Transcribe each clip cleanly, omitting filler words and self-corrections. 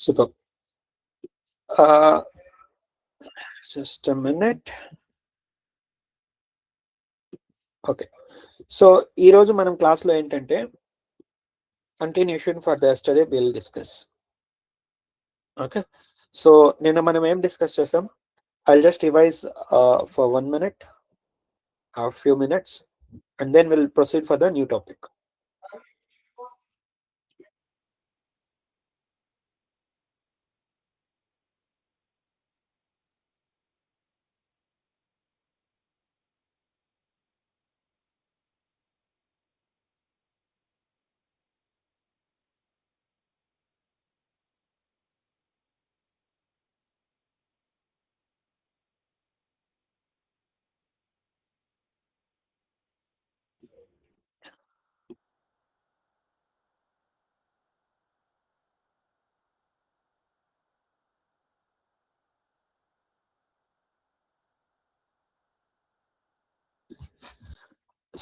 Super. Just a minute. Okay. So ఈరోజు మనం క్లాస్లో ఏంటంటే continuation for the yesterday will discuss. Okay. So నిన్న మనం ఏం డిస్కస్ చేసాం? I'll just revise for 1 minute, a few minutes, and then we'll proceed for the new topic.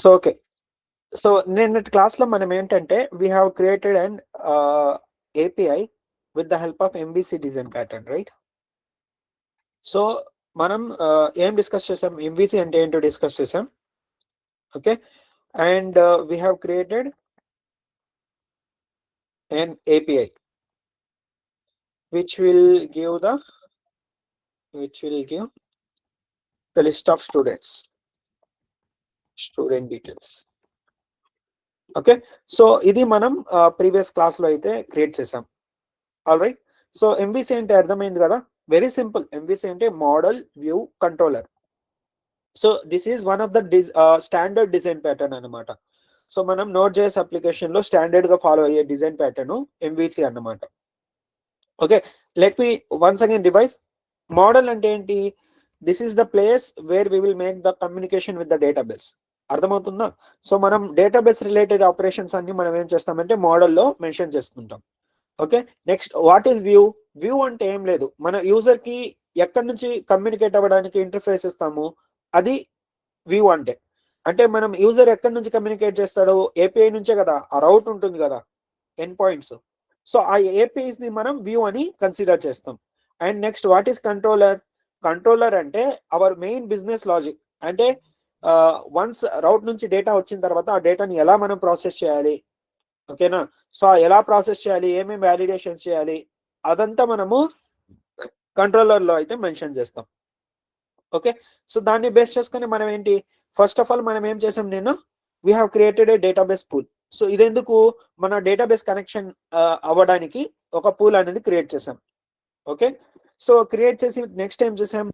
So okay. So నిన్నటి క్లాస్లో మనం ఏంటంటే we have created an API with the help of MVC design pattern, right? So మనం ఏం discuss చేసాం? MVC అంటే ఏంటో discuss చేసాం. Okay. And we have created an API which will give the list of student details. Okay. So ఇది మనం previous class లో అయితే క్రియేట్ చేసాం. All right. సో ఎంవిసి అంటే అర్థమైంది కదా? Very simple. ఎంవిసి అంటే model view controller. So this is one of the standard design pattern అన్నమాట. సో మనం Node.js అప్లికేషన్ లో స్టాండర్డ్ గా ఫాలో అయ్యే డిజైన్ ప్యాటర్న్ ఎంవిసి అన్నమాట. Okay. Let me once again revise. Model అంటే ఏంటి? This is the place where we will make the communication with the database. అర్థమవుతుందా? So మనం డేటాబేస్ రిలేటెడ్ ఆపరేషన్స్ అన్ని మనం ఏం చేస్తామంటే మోడల్లో మెన్షన్ చేసుకుంటాం. Okay. Next what is view? View అంటే ఏం లేదు, మన యూజర్ కి ఎక్కడి నుంచి కమ్యూనికేట్ అవ్వడానికి ఇంటర్ఫేస్ ఇస్తాము, అది వ్యూ అంటే. అంటే మనం యూజర్ ఎక్కడి నుంచి కమ్యూనికేట్ చేస్తాడో ఏపీఐ నుంచే కదా, ఆ రౌట్ ఉంటుంది కదా, ఎండ్ పాయింట్స్. సో ఆ ఏపీఐస్ ని మనం వ్యూ అని కన్సిడర్ చేస్తాం. And next what is controller? Controller అంటే అవర్ మెయిన్ బిజినెస్ లాజిక్. అంటే వన్స్ రౌట్ నుంచి డేటా వచ్చిన తర్వాత ఆ డేటాని ఎలా మనం ప్రాసెస్ చేయాలి, ఓకేనా? సో ఎలా ప్రాసెస్ చేయాలి, ఏమేమి వ్యాలిడేషన్స్ చేయాలి, అదంతా మనము కంట్రోలర్ లో అయితే మెన్షన్ చేస్తాం. ఓకే. సో దాన్ని బేస్ చేసుకొని మనం ఏంటి, ఫస్ట్ ఆఫ్ ఆల్ మనం ఏం చేసాం, నేను we have created A database pool. So ఇదెందుకు, మన డేటాబేస్ కనెక్షన్ అవ్వడానికి ఒక పూల్ అనేది క్రియేట్ చేసాం. ఓకే. సో క్రియేట్ చేసి నెక్స్ట్ ఏం చేసాం,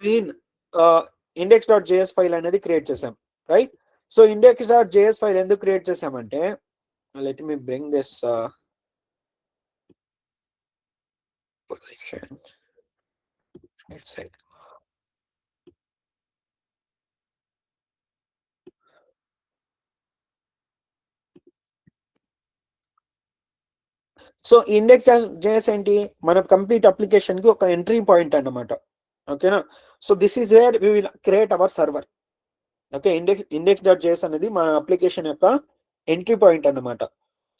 మెయిన్ index.js ఫైల్ అనేది క్రియేట్ చేసాం, రైట్? సో index.js ఫైల్ ఎందుకు క్రియేట్ చేసామంటే, let me bring this position inside. So index.js ఏంటి, మన కంప్లీట్ అప్లికేషన్ కి ఒక ఎంట్రీ పాయింట్ అన్నమాట. ఓకేనా? So this is where we will create our server. Okay. index.js అనేది మన అప్లికేషన్ యొక్క ఎంట్రీ పాయింట్ అన్నమాట.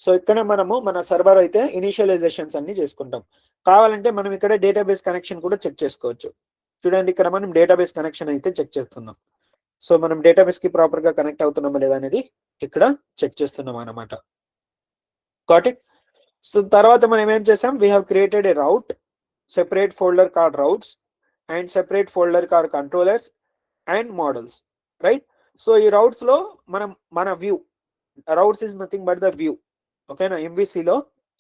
సో ఇక్కడ మనము మన సర్వర్ అయితే ఇనిషియలైజేషన్స్ అన్ని చేసుకుంటాం. కావాలంటే మనం ఇక్కడ డేటాబేస్ కనెక్షన్ కూడా చెక్ చేసుకోవచ్చు. చూడండి, ఇక్కడ మనం డేటాబేస్ కనెక్షన్ అయితే చెక్ చేస్తున్నాం. సో మనం డేటాబేస్ కి ప్రాపర్ గా కనెక్ట్ అవుతున్నామా లేదా అనేది ఇక్కడ చెక్ చేస్తున్నాం అన్నమాట. Got it? సో తర్వాత మనం ఏం చేసాం, we have created a route, separate folder called routes and separate folder called controllers and models, right? So ఈ రౌట్స్ లో మనం మన view, routes is nothing but the view. ఓకేనా? ఎంవిసిలో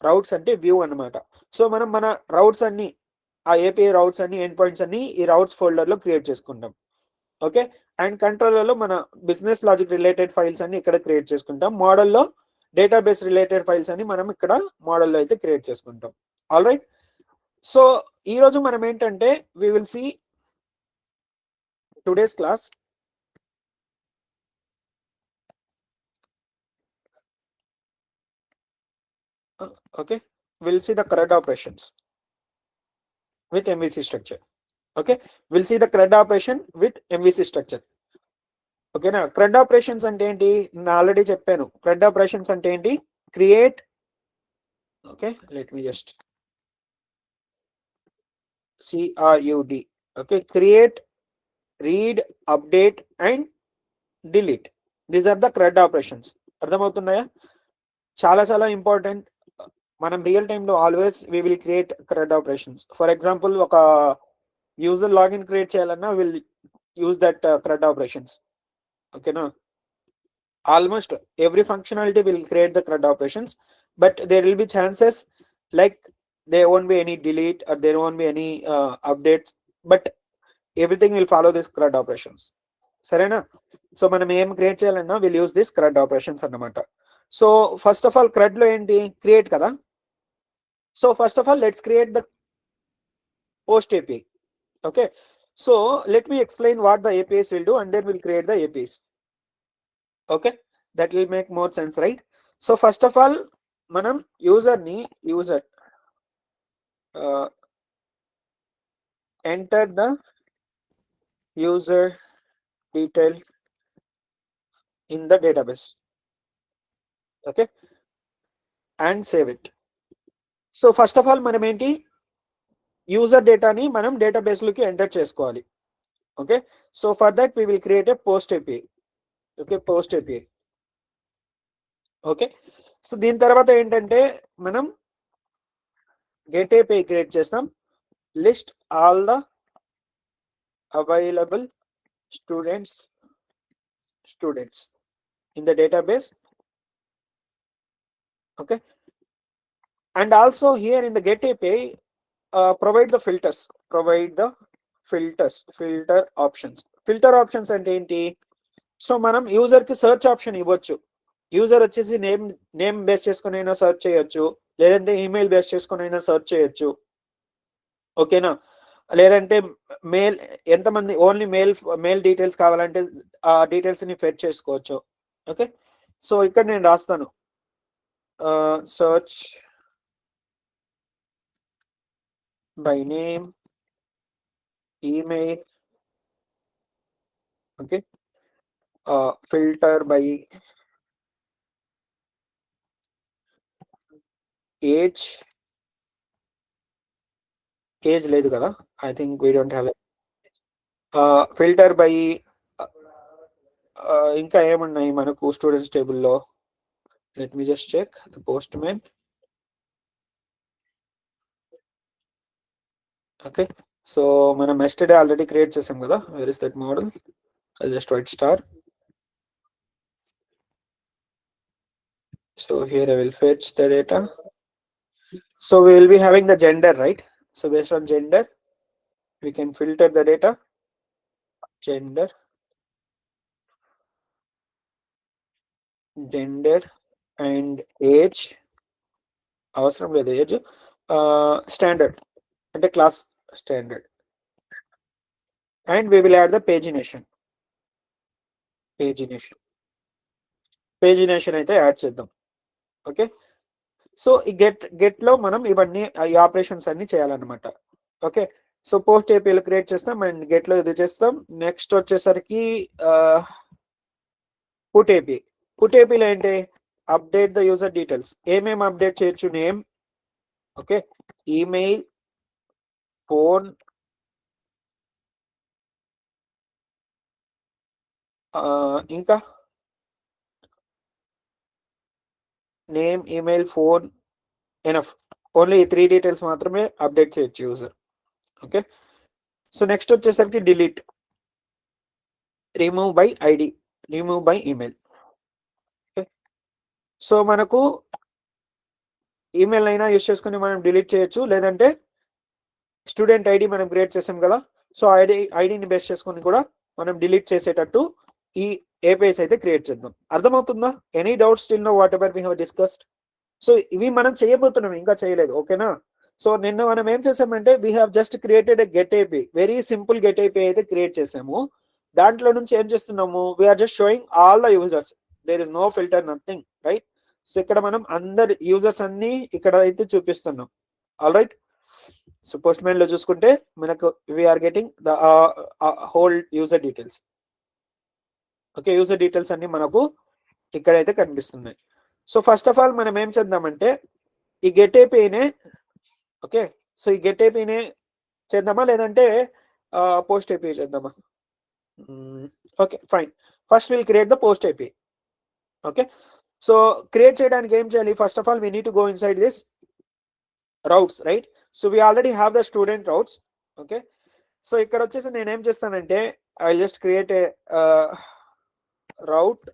రౌట్స్ అంటే వ్యూ అన్నమాట. సో మనం మన రౌట్స్ అన్ని, ఆ ఏపీఐ రౌట్స్ అన్ని, ఎండ్ పాయింట్స్ అన్ని ఈ రౌట్స్ ఫోల్డర్ లో క్రియేట్ చేసుకుంటాం. ఓకే. అండ్ కంట్రోలర్ లో మన బిజినెస్ లాజిక్ రిలేటెడ్ ఫైల్స్ అన్ని ఇక్కడ క్రియేట్ చేసుకుంటాం. మోడల్లో డేటాబేస్ రిలేటెడ్ ఫైల్స్ అని మనం ఇక్కడ మోడల్లో అయితే క్రియేట్ చేసుకుంటాం. All right. సో ఈ రోజు మనం ఏంటంటే we will see today's class. Okay, we'll see the CRUD operations with MVC structure. Okay, we'll see the CRUD operation with MVC structure. Okay na? CRUD operations ante enti na already cheppanu. CRUD operations ante enti, create. Okay, let me just CRUD. Okay, create, read, update and delete. These are the CRUD operations. అర్థమవుతున్నాయా? చాలా చాలా important. మనం real time లో always we will create CRUD operations. For example ఒక user login create చేయాలన్నా will use that CRUD operations. ఓకేనా? Almost every functionality will create the CRUD operations, but there will be chances like there won't be any delete or there won't be any updates, but everything will follow this CRUD operations. Sarena? So మనం ఏం create చేయాలన్నా will use this CRUD operations అన్నమాట. So first of all CRUD లో ఏంటి create కదా. So first of all let's create the post API. Okay, so let me explain what the APIs will do and then we'll create the APIs. Okay, that will make more sense, right? So first of all మనం user enter the user detail in the database. Okay, and save it. So first of all మనం ఏంటి user డేటాని మనం database లోకి enter చేసుకోవాలి. Okay, so for that we will create a post API. Okay, post API. Okay, so దీని తర్వాత ఏంటంటే మనం get API క్రియేట్ చేస్తాం. List all the available students in the database. Okay, and also here in the get API provide the filter options. Filter options అంటే ఏంటి? So మనం user కి search option ఇవ్వచ్చు. యూజర్ వచ్చేసి నేమ్ బేస్ చేసుకుని అయినా search చేయొచ్చు, లేదంటే ఈమెయిల్ బేస్ చేసుకుని అయినా సెర్చ్ చేయొచ్చు. ఓకేనా? లేదంటే మెయిల్ ఎంతమంది ఓన్లీ మెయిల్ డీటెయిల్స్ కావాలంటే ఆ డీటెయిల్స్ ని ఫెచ్ చేసుకోవచ్చు. ఓకే, సో ఇక్కడ నేను రాస్తాను search by name, email. Okay, filter by age లేదు కదా, I think we don't have it. Filter by ఇంకా ఏమున్నాయి మనకు స్టూడెంట్స్ టేబుల్లో? Let me just check the postman. Okay, so మనం yesterday already create చేసాం కదా. Where is that model? I'll just write star. So here I will fetch the data. So we will be having the gender, right? So based on gender we can filter the data. Gender and age అవసరం లేదు. Age standard అంటే class standard. And we will add the pagination అయితే add చేద్దాం. Okay, so ఈ get లో మనం ఇవన్నీ ఈ ఆపరేషన్స్ అన్ని చేయాలన్నమాట. ఓకే, సో పోస్ట్ ఏపీలో క్రియేట్ చేస్తాం అండ్ గెట్ లో ఇది చేస్తాం. నెక్స్ట్ వచ్చేసరికి పుట్ ఏపీలో ఏంటి అప్డేట్ ద యూజర్ డీటెయిల్స్. ఏమేమి అప్డేట్ చేయొచ్చు? నేమ్, ఓకే, ఈమెయిల్, ఫోన్, ఇంకా name, email, phone, enough. Only ఈ 3 డీటెయిల్స్ మాత్రమే అప్డేట్ చేయొచ్చు యూజర్. ఓకే, సో నెక్స్ట్ వచ్చేసరికి delete, remove by ID, remove by email. Okay, so మనకు ఈమెయిల్ అయినా యూస్ చేసుకుని మనం డిలీట్ చేయొచ్చు, లేదంటే స్టూడెంట్ ఐడి మనం క్రియేట్ చేసాం కదా, సో ఐడిని బేస్ చేసుకుని కూడా మనం డిలీట్ చేసేటట్టు ఈ ఏపీఐస్ అయితే క్రియేట్ చేద్దాం. అర్థమవుతుందా? Any doubt still no whatever we have discussed. So ఇవి మనం చేయబోతున్నాం, ఇంకా చేయలేదు. ఓకేనా? సో నిన్న మనం ఏం చేసామంటే we have just created a get API, very simple get API అయితే క్రియేట్ చేసాము. దాంట్లో నుంచి ఏం చేస్తున్నాము, we're just showing all the users, there is no filter, nothing, right? So ఇక్కడ మనం అందరి యూజర్స్ అన్ని ఇక్కడ అయితే చూపిస్తున్నాం. All right, so Postman లో చూసుకుంటే మనకు we're getting the whole user details. Okay, user details అన్ని మనకు ఇక్కడైతే కనిపిస్తున్నాయి. సో ఫస్ట్ ఆఫ్ ఆల్ మనం ఏం చేద్దామంటే ఈ గెట్ ఏపీనే, ఓకే, సో ఈ గెట్ ఏపీనే చేద్దామా లేదంటే పోస్ట్ API చేద్దామా? Okay fine. First will create the post API. Okay, so create చేయడానికి ఏం చేయాలి? First of all we need to go inside this routes, right? So we already have the student routes. Okay, so ఇక్కడ వచ్చేసి నేను ఏం చేస్తానంటే I'll just create a route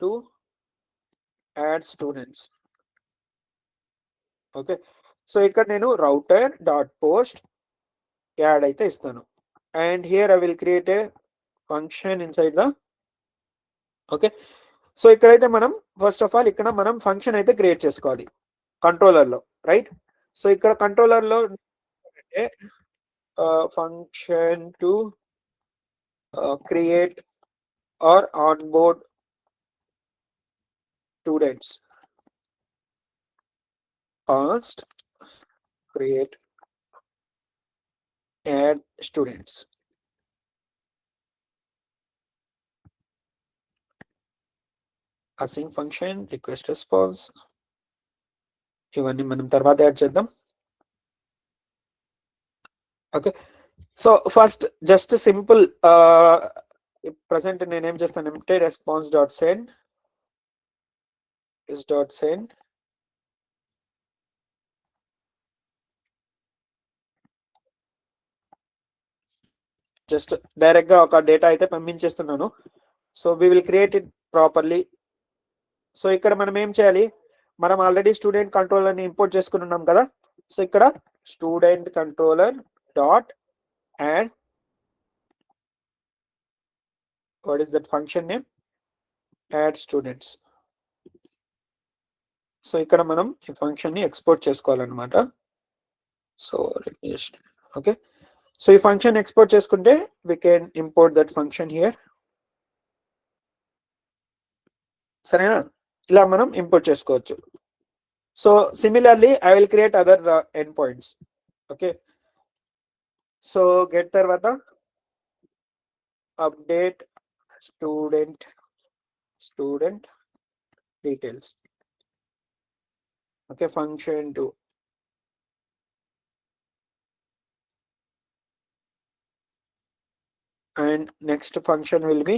to add students. Okay, so ఇక్కడ నేను router.post add అయితే ఇస్తాను, and here I will create a function inside the. Okay, so ఇక్కడైతే మనం ఫస్ట్ ఆఫ్ ఆల్ ఇక్కడ మనం ఫంక్షన్ అయితే క్రియేట్ చేసుకోవాలి కంట్రోలర్ లో, రైట్? సో ఇక్కడ కంట్రోలర్ లో function to create or onboard students. First create add students. Async function, request response, ఇవన్నీ మనం తర్వాత యాడ్ చేద్దాం. Okay, so first just simple present నేనేం చేస్తాను empty response dot send is dot send just direct గా ఒక data అయితే పంపించేస్తున్నాను. So we will create it properly. So ఇక్కడ మనం ఏం చేయాలి? మనం ఆల్రెడీ స్టూడెంట్ కంట్రోలర్ ని ఇంపోర్ట్ చేసుకుని ఉన్నాం కదా. సో ఇక్కడ student controller dot add, what is that function name? Add students. So ఇక్కడ మనం ఈ ఫంక్షన్ ని ఎక్స్పోర్ట్ చేసుకోవాలన్నమాట. సో ఓకే, సో ఈ ఫంక్షన్ ఎక్స్పోర్ట్ చేసుకుంటే we can import that function here. సరేనా? ఇలా మనం ఇంపోర్ట్ చేసుకోవచ్చు. So similarly I will create other end points. Okay, so get తర్వాత update student details. Okay, function two and next function will be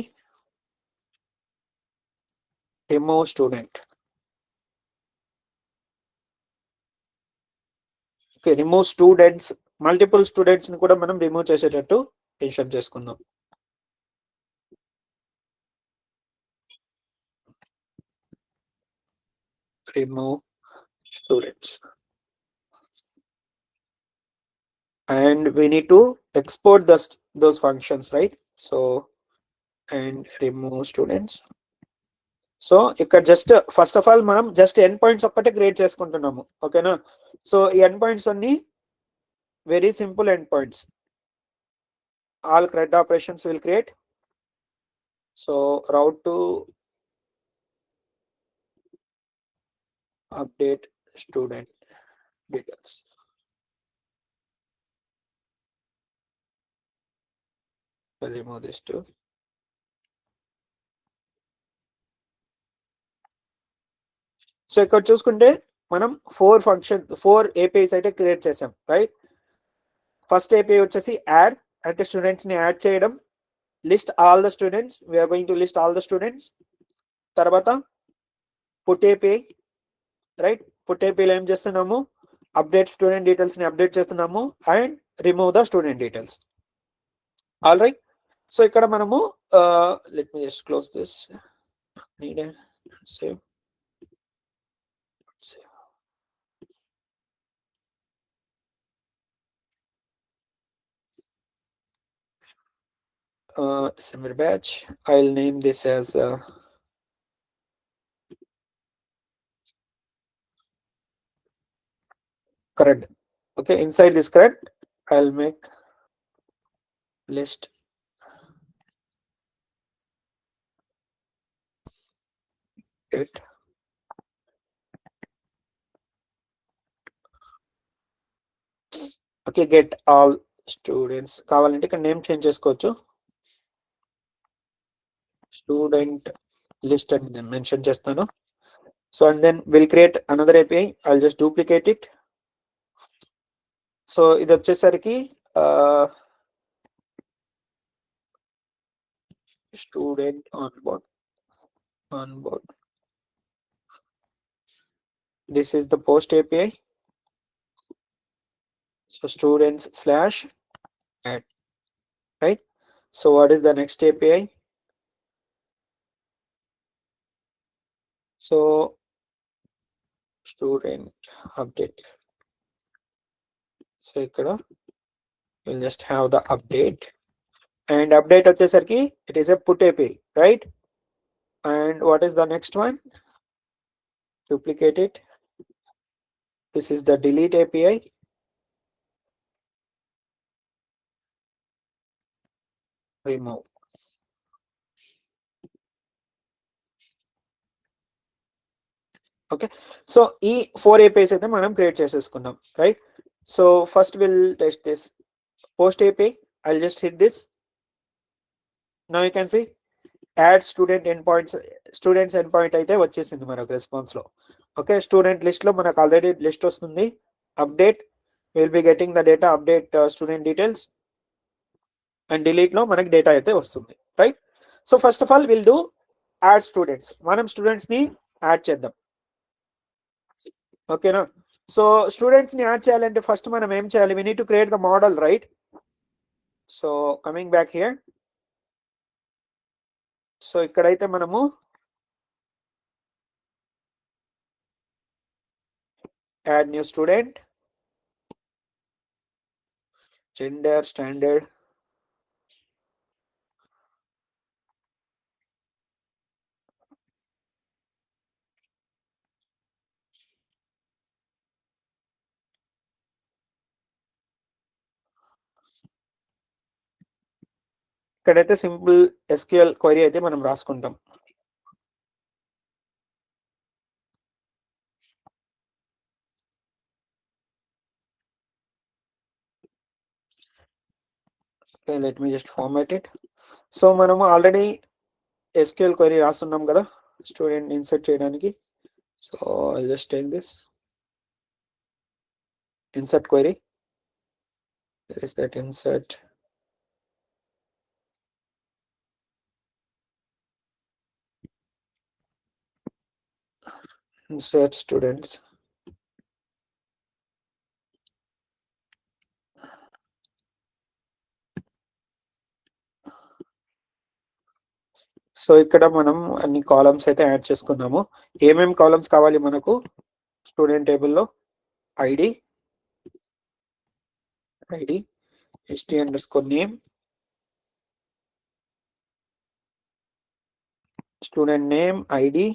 remove student. Okay, remove students, multiple students ని కూడా మనం remove చేసేటట్టు mention చేసుకుందాం. remove students, and we need to export those functions, right? So and remove students. So ఇక్కడ just first of all మనం just end points ఒక్కటే create చేసుకుంటున్నాము. ఓకేనా? సో ఈ ఎండ్ పాయింట్స్ అన్ని very simple end points. All CRUD operations will create. So route to update student details. I'll remove this too. So ఇక్కడ చూసుకుంటే మనం 4 APIs అయితే క్రియేట్ చేసాం, రైట్? ఫస్ట్ API వచ్చేసి యాడ్, అంటే స్టూడెంట్స్ ని యాడ్ చేయడం. List all the students, we're going to list all the students. తర్వాత put API, right? Put API లో ఏం చేస్తున్నాము? అప్డేట్ స్టూడెంట్ డీటెయిల్స్ ని అప్డేట్ చేస్తున్నాము and remove the student details. All right, so ఇక్కడ మనము let me just close this, need save. December batch, I'll name this as CRUD. Okay, inside this CRUD I'll make list it. Okay, get all students. కావాలంటే ఇక్కడ name change చేసుకోవచ్చు, student list అని నేను mention చేస్తాను. So and then will create another API. I'll just duplicate it. So ఇది వచ్చేసరికి student onboard. This is the post API. So students slash add, right? So what is the next API? So student update. So ikkada we'll just have the update, and update వచ్చేసరికి it is a put API, right? And what is the next one? Duplicate it. This is the delete API. Remove. Okay, so ఈ 4 APIs అయితే మనం create చేసేసుకున్నాం, right? So first we'll test this post API. I'll just hit this. Now you can see add student endpoints, students endpoint అయితే వచ్చేసింది మనకు response లో. Okay, student list లో మనకు ఆల్రెడీ లిస్ట్ వస్తుంది. Update will be getting the data, update student details, and delete లో మనకి data అయితే వస్తుంది, right? So first of all will do add students. మనం స్టూడెంట్స్ ని యాడ్ చేద్దాం, ఓకేనా? సో స్టూడెంట్స్ ని యాడ్ చేయాలంటే ఫస్ట్ మనం ఏం చేయాలి? We need to create the model, right? So coming back here, so ఇక్కడైతే మనము add new student, gender standard, ఇక్కడైతే సింపుల్ SQL క్వరీ అయితే మనం రాసుకుంటాం. Okay, let me just format it. So మనము ఆల్రెడీ SQL క్వరీ రాస్తున్నాం కదా స్టూడెంట్ ఇన్సర్ట్ చేయడానికి. So I'll just take this insert query. There is that insert. Insert students. So ఇక్కడ మనం అన్ని కాలమ్స్ అయితే యాడ్ చేసుకున్నాము. ఏమేం కాలమ్స్ కావాలి మనకు? స్టూడెంట్ టేబుల్లో ID, st_name, student name, ID,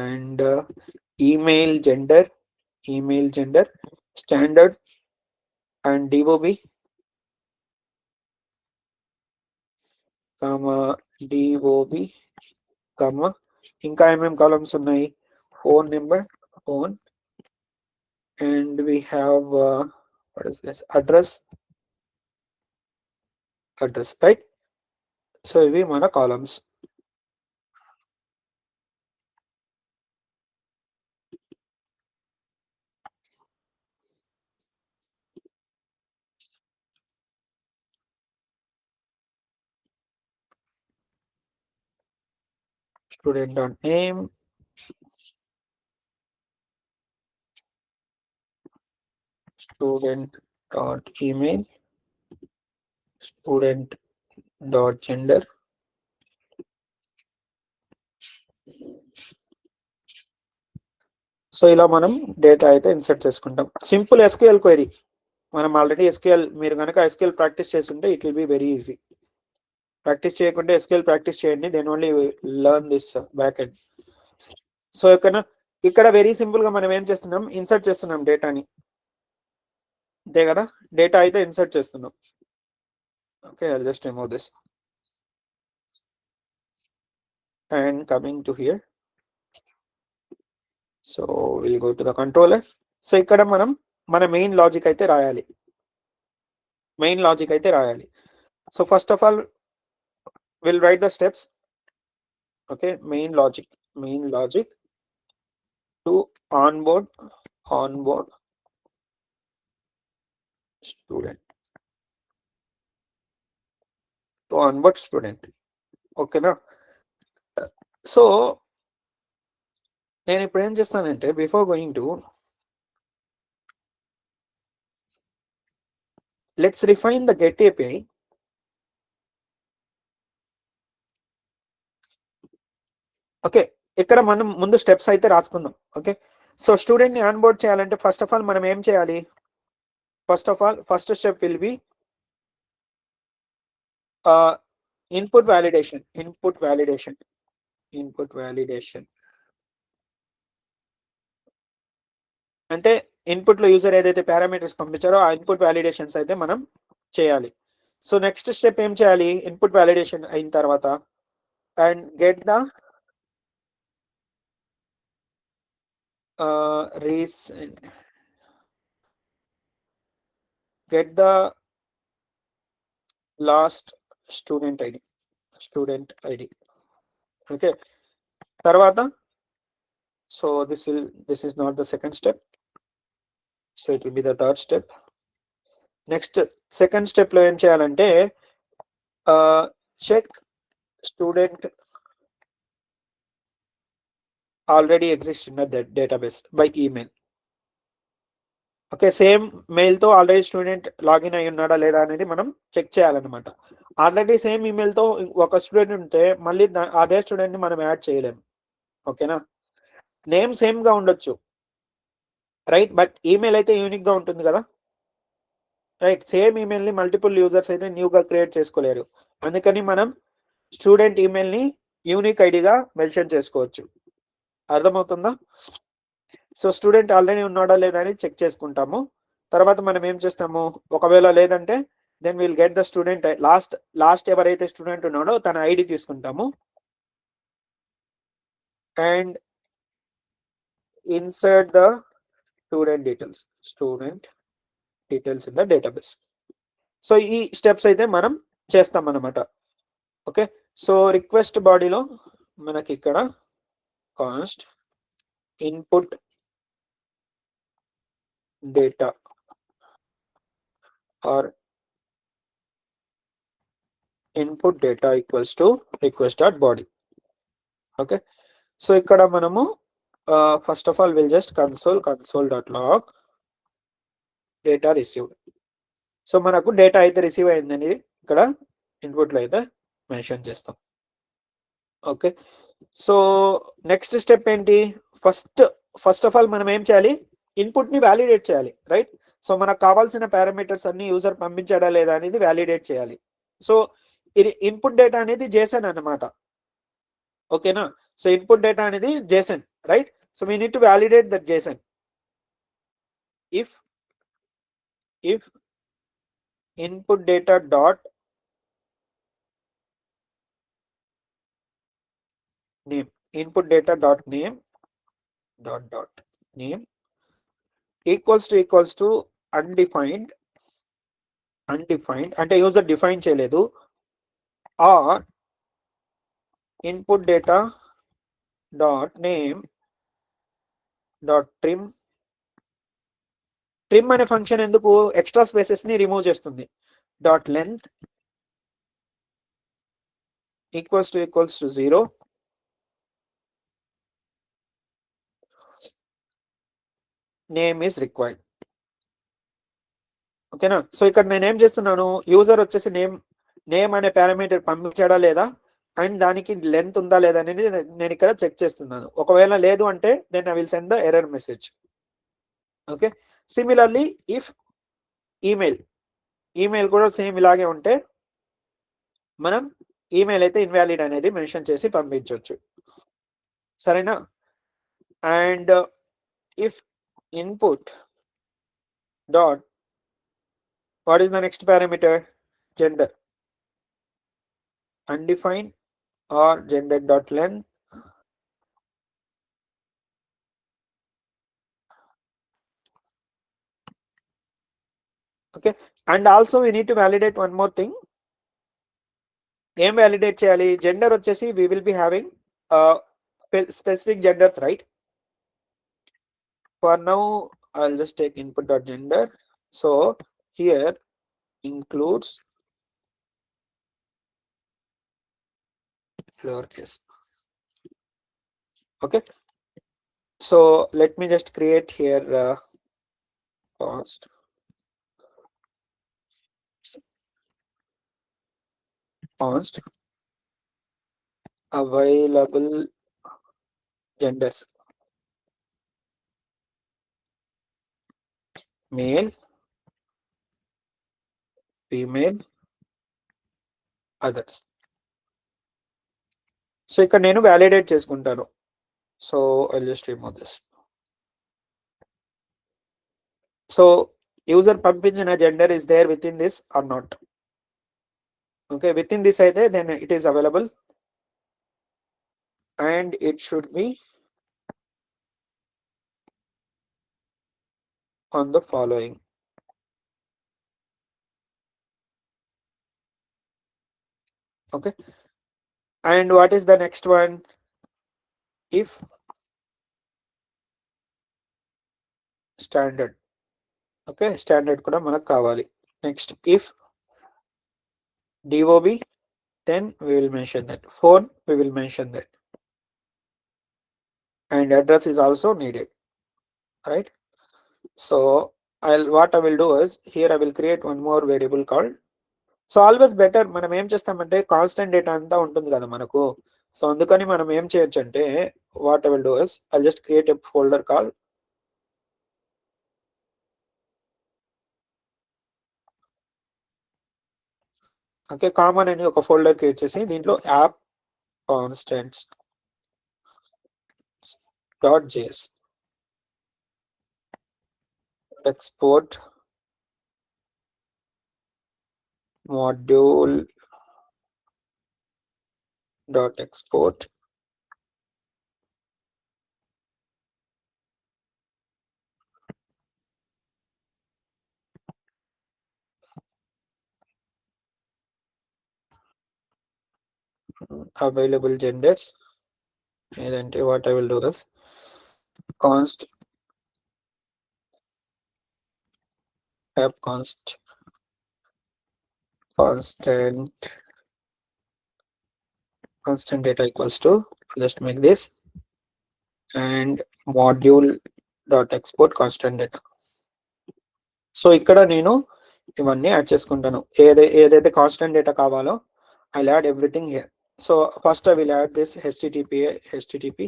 and email gender, standard, and DOB, ఇంకా ఏమేం కాలమ్స్ ఉన్నాయి? Phone number, and we have what is this? Address, right? So ఇవి మన columns. student.name, student.email, student.gender, so ఇలా మనం డేటా అయితే ఇన్సర్ట్ చేసుకుంటాం. Simple SQL query. మనం ఆల్రెడీ SQL, మీరు కనుక SQL ప్రాక్టీస్ చేస్తుంటే it will be very easy. Practice చేయకుంటే SQL ప్రాక్టీస్ చేయండి, then only learn this back end. So ఇక్కడ వెరీ సింపుల్ గా మనం ఏం చేస్తున్నాం? ఇన్సర్ట్ చేస్తున్నాం డేటాని, అంతే కదా? డేటా అయితే ఇన్సర్ట్ చేస్తున్నాం. Okay, I'll just remove this and coming to here, so we'll go to the controller. So ఇక్కడ మనం మన మెయిన్ లాజిక్ అయితే రాయాలి. So first of all we'll write the steps. Okay, main logic to onboard student to onboard student. ఓకేనా? So నేను ఇప్పుడు ఏం చేస్తానంటే before going to let's refine the get API. Okay, ఇక్కడ మనం ముందు స్టెప్స్ అయితే రాసుకుందాం. ఓకే, సో స్టూడెంట్ ని ఆన్బోర్డ్ చేయాలంటే ఫస్ట్ ఆఫ్ ఆల్ మనం ఏం చేయాలి? First of all first step will be input validation. అంటే ఇన్పుట్ లో యూజర్ ఏదైతే పారామీటర్స్ పంపించారో ఆ ఇన్పుట్ వ్యాలిడేషన్స్ అయితే మనం చేయాలి. సో నెక్స్ట్ స్టెప్ ఏం చేయాలి? ఇన్పుట్ వ్యాలిడేషన్ అయిన తర్వాత and get the last student ID. Okay, తర్వాత so this is not the second step, so it will be the third step. Next second step లో ఏం చేయాలంటే check student already exist in the database by email. Okay, same mail తో already student login అయి ఉన్నాడా లేదా అనేది మనం check చేయాలన్నమాట. ఆల్రెడీ సేమ్ ఈమెయిల్ తో ఒక స్టూడెంట్ ఉంటే మళ్ళీ అదే స్టూడెంట్ ని మనం యాడ్ చేయలేము. ఓకేనా? నేమ్ సేమ్ గా ఉండొచ్చు, రైట్, బట్ ఈమెయిల్ అయితే యూనిక్ గా ఉంటుంది కదా, రైట్. సేమ్ ఈమెయిల్ ని మల్టిపుల్ యూజర్స్ అయితే న్యూగా క్రియేట్ చేసుకోలేరు. అందుకని మనం స్టూడెంట్ ఈమెయిల్ ని యూనిక్ ఐడిగా మెన్షన్ చేసుకోవచ్చు. అర్థమవుతుందా? సో స్టూడెంట్ ఆల్రెడీ ఉన్నాడా లేదా అని చెక్ చేసుకుంటాము. తర్వాత మనం ఏం చేస్తాము? ఒకవేళ లేదంటే then will get the student last ఎవరైతే స్టూడెంట్ ఉన్నాడో తన ఐడి తీసుకుంటాము and insert the student details in the database. So ఈ స్టెప్స్ అయితే మనం చేస్తాం అన్నమాట. ఓకే, సో రిక్వెస్ట్ బాడీలో మనకి ఇక్కడ const input data or input data equals to request dot body. Okay, so ఇక్కడ మనము first of all will just console dot log data received. So మనకు డేటా అయితే రిసీవ్ అయిందని ఇక్కడ ఇన్పుట్ లో అయితే మెన్షన్ చేస్తాం. ఓకే, సో నెక్స్ట్ స్టెప్ ఏంటి? ఫస్ట్ ఆఫ్ ఆల్ మనం ఏం చేయాలి? ఇన్పుట్ ని వ్యాలిడేట్ చేయాలి, రైట్. సో మనకు కావాల్సిన పారామీటర్స్ అన్ని యూజర్ పంపించాడా లేదా అనేది వ్యాలిడేట్ చేయాలి. సో ఇది ఇన్పుట్ డేటా అనేది జేసన్ అన్నమాట. ఓకేనా? సో ఇన్పుట్ డేటా అనేది Jason, right. So we need to validate that Jason. If input data dot name, input data dot name equals to undefined అంటే యూజర్ డిఫైన్ చేయలేదు, or input data dot name dot trim అనే function ఎందుకు? Extra spaces ని remove చేస్తుంది. Dot length equals to 0. Name is required. ఓకేనా? So ఇక్కడ నేను ఏం చేస్తున్నాను? యూజర్ వచ్చేసి నేమ్ అనే పారామీటర్ పంపించాడా లేదా అండ్ దానికి లెంత్ ఉందా లేదా అనేది నేను ఇక్కడ చెక్ చేస్తున్నాను. ఒకవేళ లేదు అంటే then I will send the error message. Okay, similarly if email కూడా సేమ్ ఇలాగే ఉంటే మనం ఈమెయిల్ అయితే ఇన్వాలిడ్ అనేది మెన్షన్ చేసి పంపించవచ్చు. సరేనా? And if input dot what is the next parameter? Gender, undefined or gender dot length okay, and also we need to validate one more thing. Em validate cheyali? Gender vachesi we will be having specific genders, right? For now I'll just take input dot gender. So here includes lowercase. Okay, so let me just create here cost const available genders, male, female, others. So ఇక్కడ నేను validate చేసుకుంటాను. So I'll just remove this. So user పంపించిన gender is there within this or not? Okay, within this అయితే then it is available and it should be on the following. Okay, and what is the next one? If standard. Okay, standard కూడా మనకు కావాలి. Next, if DOB, then we will mention that. Phone, we will mention that. And address is also needed, right? So what I will do is here I will create one more variable called. So always better మనం ఏం చేస్తామంటే constant data అంతా ఉంటుంది కదా మనకు. So అందుకని మనం ఏం చేయొచ్చు అంటే what I will do is I just create a folder call okay common అని ఒక ఫోల్డర్ క్రియేట్ చేసి దీంట్లో app constants .js export module .export available genders. And what I will do is const app constant data equals to, just make this, and module .export constant data. So ఇక్కడ నేను ఇవన్నీ add చేసుకుంటాను. ఏదైతే constant data కావాలో I'll add everything here. So first I will add this HTTP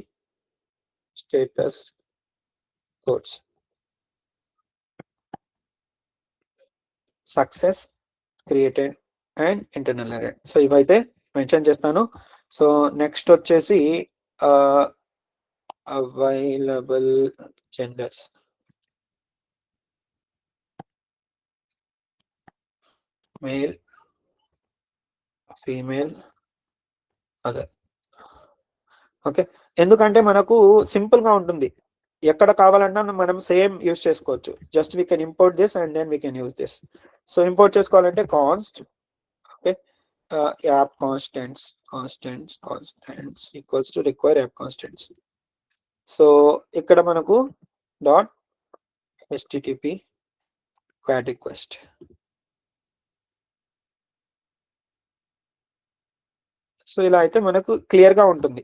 status codes, success created and internal array. So ఇవైతే mention చేస్తాను. So next వచ్చేసి available genders, male, female, other. Okay, ఎందుకంటే మనకు simple గా ఉంటుంది, ఎక్కడ కావాలన్నా మనం సేమ్ యూస్ చేసుకోవచ్చు. Just we can import this and then we can use this. So import చేసుకోవాలంటే const okay app constants equals to require app constants. So ఇక్కడ మనకు డాట్ http query request. సో ఇలా అయితే మనకు క్లియర్ గా ఉంటుంది,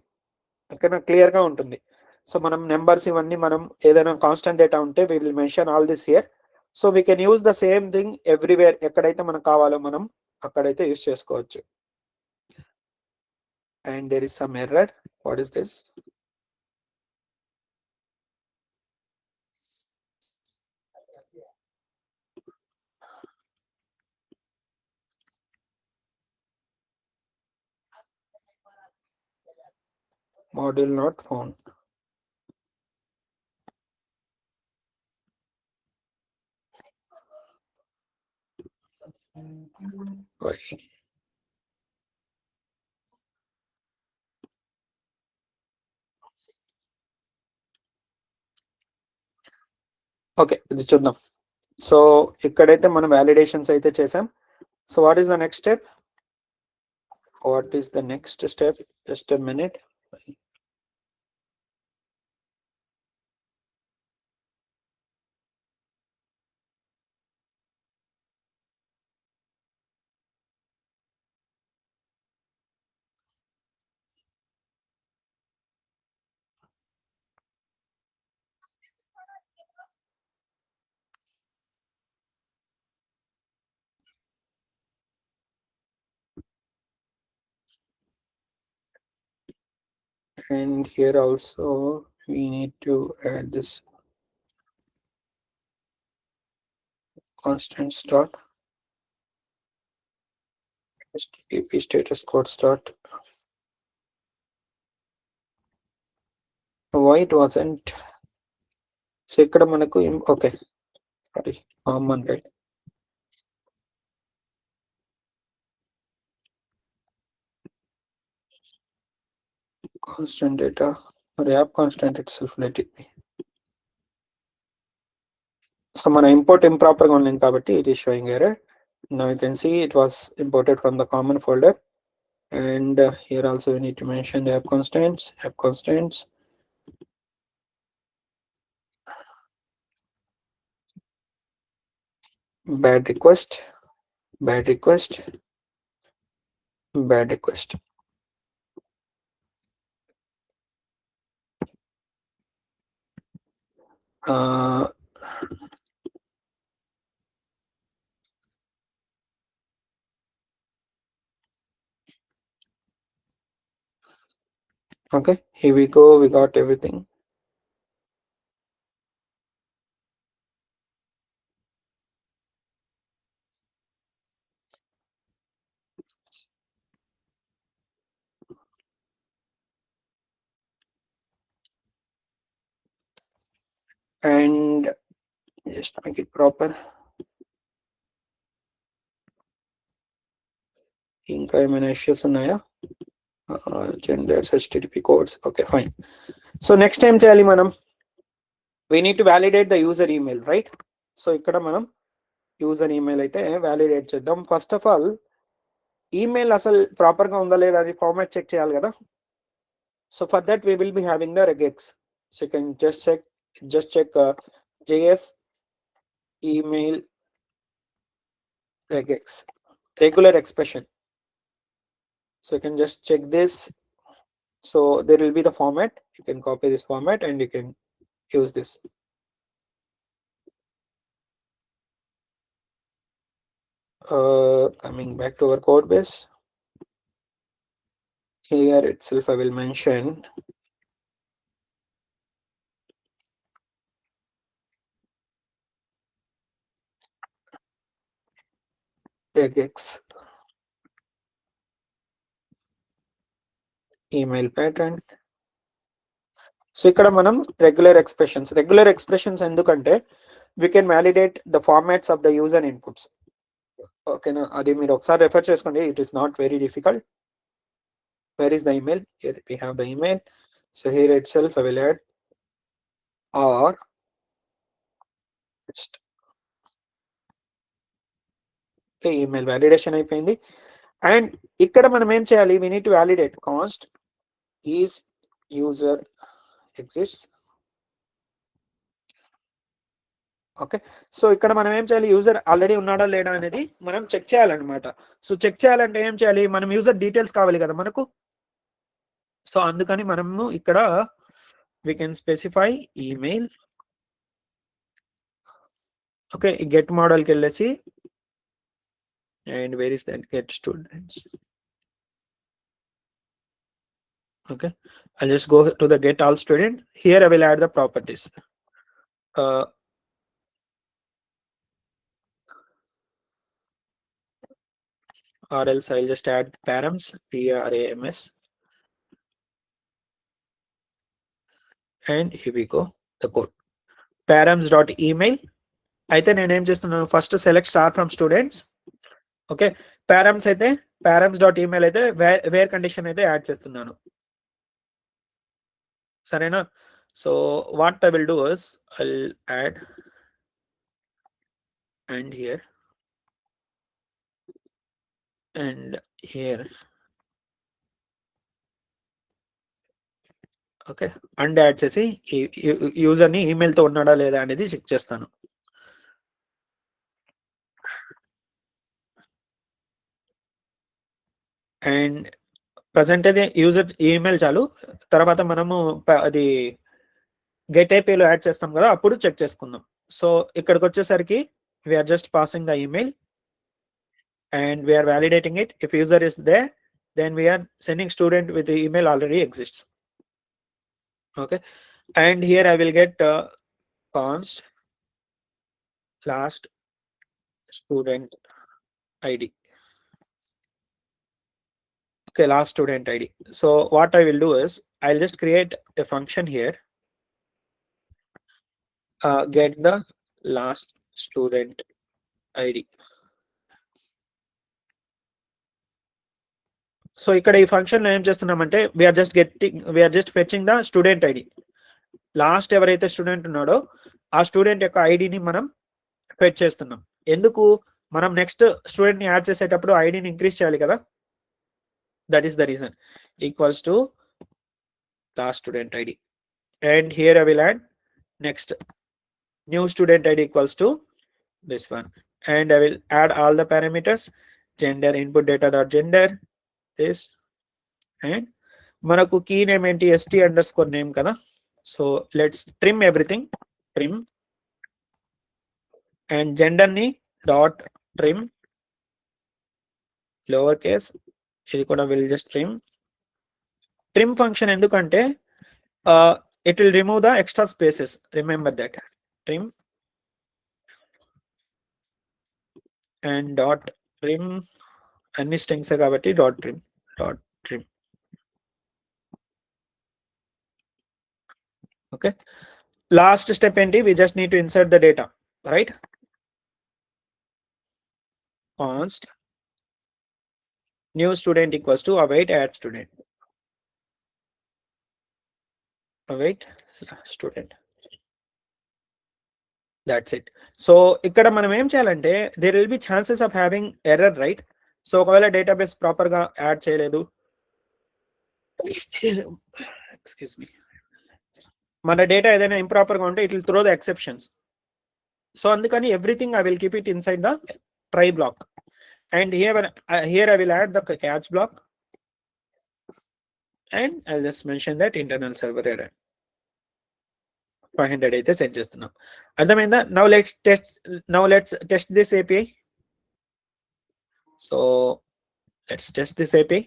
ఇక్కడ క్లియర్ గా ఉంటుంది. సో మనం నెంబర్స్ ఇవన్నీ మనం ఏదైనా కాన్స్టెంట్ డేటా ఉంటే we will mention all this here. So we can use the same thing everywhere, ఎక్కడైతే మనకు కావాలో మనం అక్కడైతే యూస్ చేసుకోవచ్చు. And there is some error. What is this? Module not found. Why? Okay, ఇది చూద్దాం. సో ఇక్కడైతే మనం వ్యాలిడేషన్స్ అయితే చేసాం. So what is the next step? Just a minute. and here also we need to add this constant start http status code start. Why it wasn't? So ఇక్కడ మనకు okay sorry common right. Constant data or app constant itself, let it be. So మన import improper గా ఉంది కాబట్టి it is showing error. Now you can see it was imported from the common folder, and here also we need to mention the app constants. Bad request. Okay, here we go, we got everything. And just make it proper. ఇంకా ఏమైనా issues ఉన్నాయా? Genders, HTTP codes. Okay, fine. So next time చేయాలి మనం, we need to validate the user email, right? So ఇక్కడ మనం user email అయితే validate చేద్దాం. First of all email అసలు ప్రాపర్ గా ఉందా లేదా అని ఫార్మాట్ చెక్ చేయాలి కదా. So for that we will be having the regex. So you can just check JS email regex, regular expression. So you can just check this. So there will be the format. You can copy this format and you can use this. Coming back to our code base, here itself I will mention regex email pattern. So ఇక్కడ మనం regular expressions ఎందుకంటే we can validate the formats of the user inputs. ఓకేనా, అది మీరు ఒకసారి refer చేసుకోండి. It is not very difficult. Where is the email? Here we have the email. So here itself I will add or just okay, email validation అయిపోయింది. And ఇక్కడ మనం ఏం చేయాలి? we need to validate const is user exists. Okay, so ఇక్కడ మనం ఏం చేయాలి? User already ఉన్నాడా లేడా అనేది మనం చెక్ చేయాలన్నమాట. సో చెక్ చేయాలంటే ఏం చేయాలి? మనం యూజర్ డీటెయిల్స్ కావాలి కదా మనకు. సో అందుకని మనము ఇక్కడ we can specify email. Okay, get model కి వెళ్ళేసి and where is that get students? Okay, I'll just go to the get all student. Here I will add the properties. Or else I'll just add params, params, and here we go, the code params.email. అయితే నేను ఏం చేస్తున్నాను? First select star from students. Okay, params అయితే params.email అయితే where condition అయితే add చేస్తున్నాను. సరేనా? So what I will do is I'll add and here and here. Okay, and add చేసి యూజర్ ని ఈమెయిల్ తో ఉన్నాడా లేదా అనేది చెక్ చేస్తాను. అండ్ ప్రజెంట్ అయితే యూజర్ ఈమెయిల్ చాలు, తర్వాత మనము అది గెట్ ఏపీలో యాడ్ చేస్తాం కదా, అప్పుడు చెక్ చేసుకుందాం. సో ఇక్కడికి వచ్చేసరికి we're just passing the email and we are validating it. If user is there, then we are sending student with the email already exists. Okay, and here I will get const last student ID. Okay, last student ID. So what I will do is I'll just create a function here, get the last student ID. So ఇక్కడ ఈ function ఏం చేస్తున్నామంటే we're just fetching the student ID. Last ఎవరైతే student ఉన్నాడో ఆ student యొక్క ఐడిని మనం ఫెచ్ చేస్తున్నాం. ఎందుకు? మనం నెక్స్ట్ స్టూడెంట్ ని యాడ్ చేసేటప్పుడు ఐడిని ఇంక్రీజ్ చేయాలి కదా, that is the reason. Equals to last student ID, and here I will add next new student ID equals to this one, and I will add all the parameters, gender input data dot gender this, and manaku key name enti st underscore name kada. So let's trim everything, trim, and gender ni dot trim lowercase, ఇది కూడా will just trim function endukante it will remove the extra spaces, remember that. Trim and dot trim అన్ని strings కాబట్టి dot trim. Okay, last step enti, we just need to insert the data, right? Const new student equals to await add student, await student, that's it. So ఇక్కడ మనం ఏం చేయాలంటే there will be chances of having error, right? So ఒకవేళ database proper గా add చేయలేదు, excuse me, మన data ఏదైనా improper గా ఉంటే it will throw the exceptions. So అందుకని everything I will keep it inside the try block, and here I will add the catch block, and I'll just mention that internal server error 500 అయితే send చేస్తున్నాం. అర్థమైందా? Now let's test this API. So let's test this API.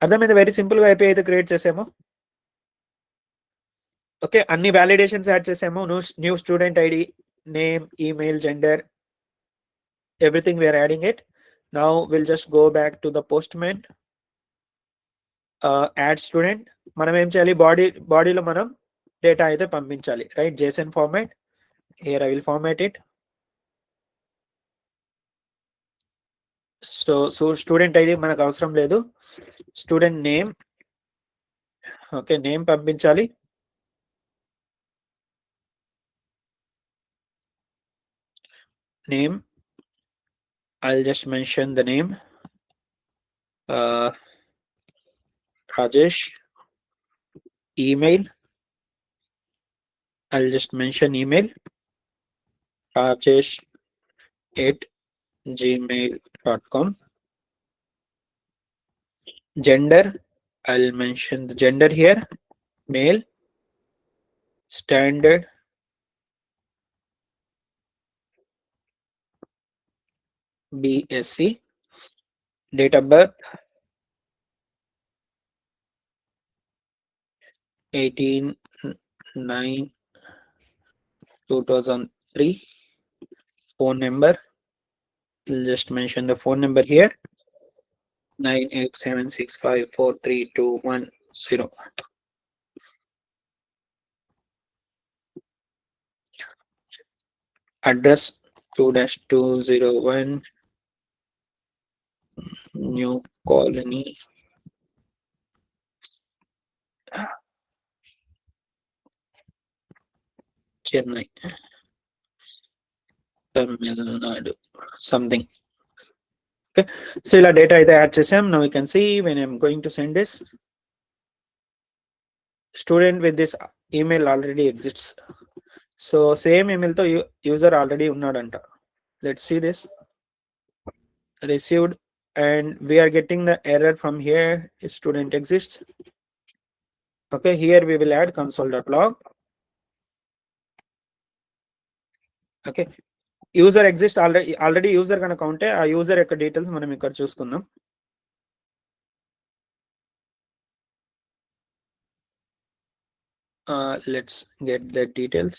అర్థమైంది? Very simple గా API అయితే create చేసాము. Okay, అన్ని validations add చేసాము. New student ID, name, email, gender, everything we're adding it. Now will just go back to the Postman, add student. మనం ఏం చేయాలి? బాడీలో మనం డేటా అయితే పంపించాలి, right? JSON format. Here I will format it. So student ID మనకు అవసరం లేదు, స్టూడెంట్ నేమ్. ఓకే, నేమ్ పంపించాలి. Name, I'll just mention the name, Rajesh. Email, I'll just mention email, rajesh@gmail.com. Gender, I'll mention the gender here, male, standard, BSc, date of birth 18/9/2003. Phone number, we'll just mention the phone number here, 9876543210. Address 2-201 New Colony, Chennai, Tamil Nadu, something. Okay, so ila data aithe add chesam. Now you can see when I'm going to send this, student with this email already exists. So same email to user already unnadanta. Let's see this. Received, and we are getting the error from here. Student exists. Okay, here we will add console.log. Okay, user exists already user కనుక ఉంటే ఆ user యొక్క details మనం ఇక్కడ చూసుకుందాం. let's get the details.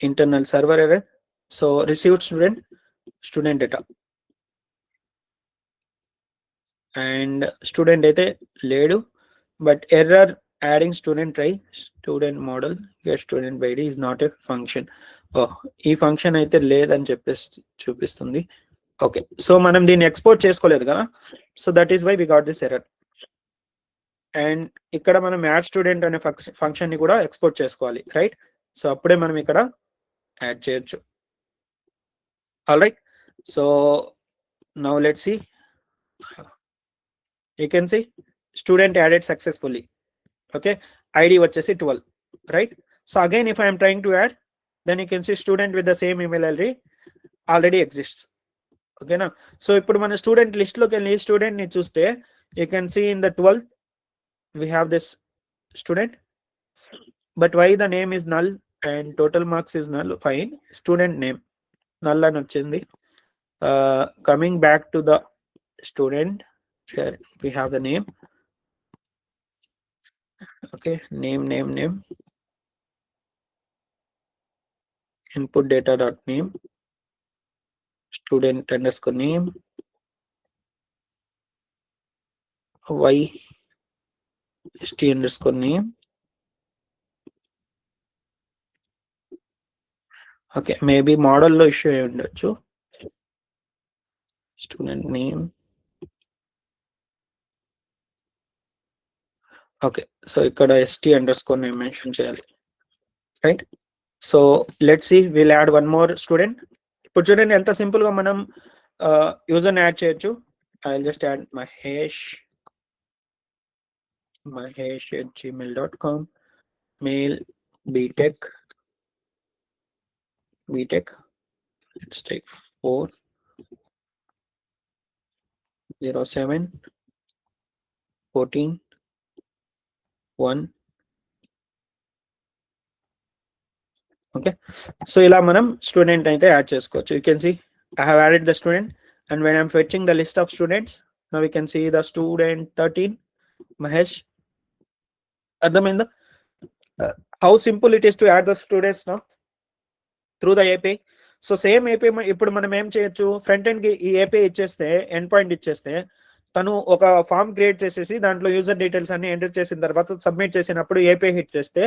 Internal server error. So received student data, and student అయితే లేడు, but error adding student try student model get student by id is not a function. ఈ ఫంక్షన్ అయితే లేదని చెప్పేసి చూపిస్తుంది. ఓకే, సో మనం దీన్ని export చేసుకోలేదు కదా, so that is why we got this error. And ఇక్కడ మనం యాడ్ స్టూడెంట్ అనే ఫంక్షన్ ని కూడా ఎక్స్పోర్ట్ చేసుకోవాలి, రైట్? సో అప్పుడే మనం ఇక్కడ యాడ్ చేయొచ్చు. All right, so now let's see. You can see student added successfully. Okay, id vachesi 12, right? So again, if I am trying to add, then you can see student with the same email id already exists. Okay na, so ippudu mana student list loki velli student ni chuste, you can see in the 12th we have this student, but why the name is null and total marks is null? Fine, student name null ani vachindi. Coming back to the student, here we have the name. Okay, name input data dot name student underscore name y st underscore name. Okay, maybe model lo issue ayi undochu. Student name. Okay, so ikkada st underscore name mention cheyali, right? So let's see, we'll add one more student. Ippudu chudandi enta simple ga manam user ni add cheyochu. I'll just add mahesh at gmail.com, mail btech, let's take 407 14 1. Okay, so ila manam student aithe add chesukochu. You can see I have added the student, and when I'm fetching the list of students, now we can see the student 13 Mahesh. Ardhamainda how simple it is to add the students now through the API. So same API ఇప్పుడు మనం ఏం చేయొచ్చు, front end కి ఈ API ఇచ్చేస్తే, end point ఇచ్చేస్తే, తను ఒక ఫామ్ క్రియేట్ చేసేసి దాంట్లో యూజర్ డీటెయిల్స్ అన్ని ఎంటర్ చేసిన తర్వాత సబ్మిట్ చేసినప్పుడు API హిట్ చేస్తే,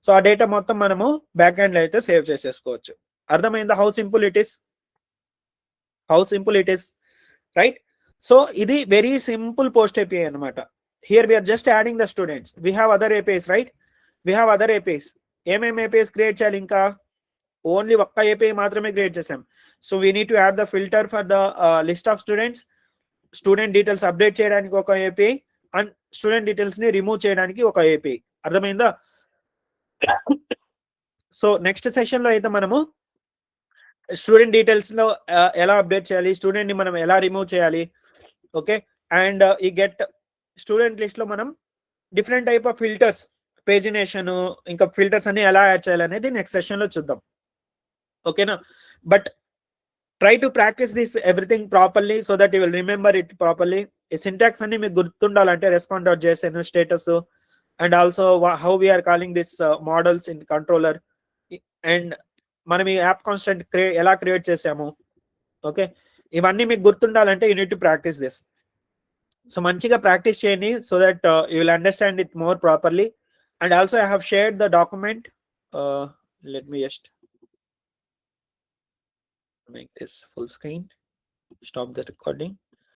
సో ఆ డేటా మొత్తం మనము బ్యాక్ ఎండ్ లో అయితే సేవ్ చేసేసుకోవచ్చు. అర్థమైందా how simple it is, right? So ఇది వెరీ సింపుల్ పోస్ట్ API అన్నమాట. Here we are just adding the students. We have other APIs, right? We have other APIs. ఏమేమి APIs క్రియేట్ చేయాలి? ఇంకా ఓన్లీ ఒక్క API మాత్రమే క్రియేట్ చేసాం. So we need to add the filter for the list of students, student details update చేయడానికి ఒక API, and student details ని రిమూవ్ చేయడానికి ఒక API. అర్థమైందా? సో నెక్స్ట్ సెషన్ లో అయితే మనము స్టూడెంట్ డీటెయిల్స్ లో ఎలా అప్డేట్ చేయాలి, స్టూడెంట్ ని మనం ఎలా రిమూవ్ చేయాలి, ఓకే, అండ్ ఈ గెట్ స్టూడెంట్ లిస్ట్ లో మనం different type of filters, pagination, ఇంకా ఫిల్టర్స్ అన్ని ఎలా యాడ్ చేయాలి అనేది నెక్స్ట్ సెషన్ లో చూద్దాం. ఓకేనా? But try to practice this everything properly so that you will remember it properly. ఈ సింటాక్స్ అన్ని మీకు గుర్తుండాలంటే respond.json status, and also how we are calling this models in controller, and మనం ఈ యాప్ కాన్స్టెంట్ ఎలా create చేసాము, okay, ఇవన్నీ మీకు గుర్తుండాలంటే you need to practice this. So మంచిగా ప్రాక్టీస్ చేయండి so that you will understand it more properly. And also I have shared the document. Let me just make this full screen, stop the recording.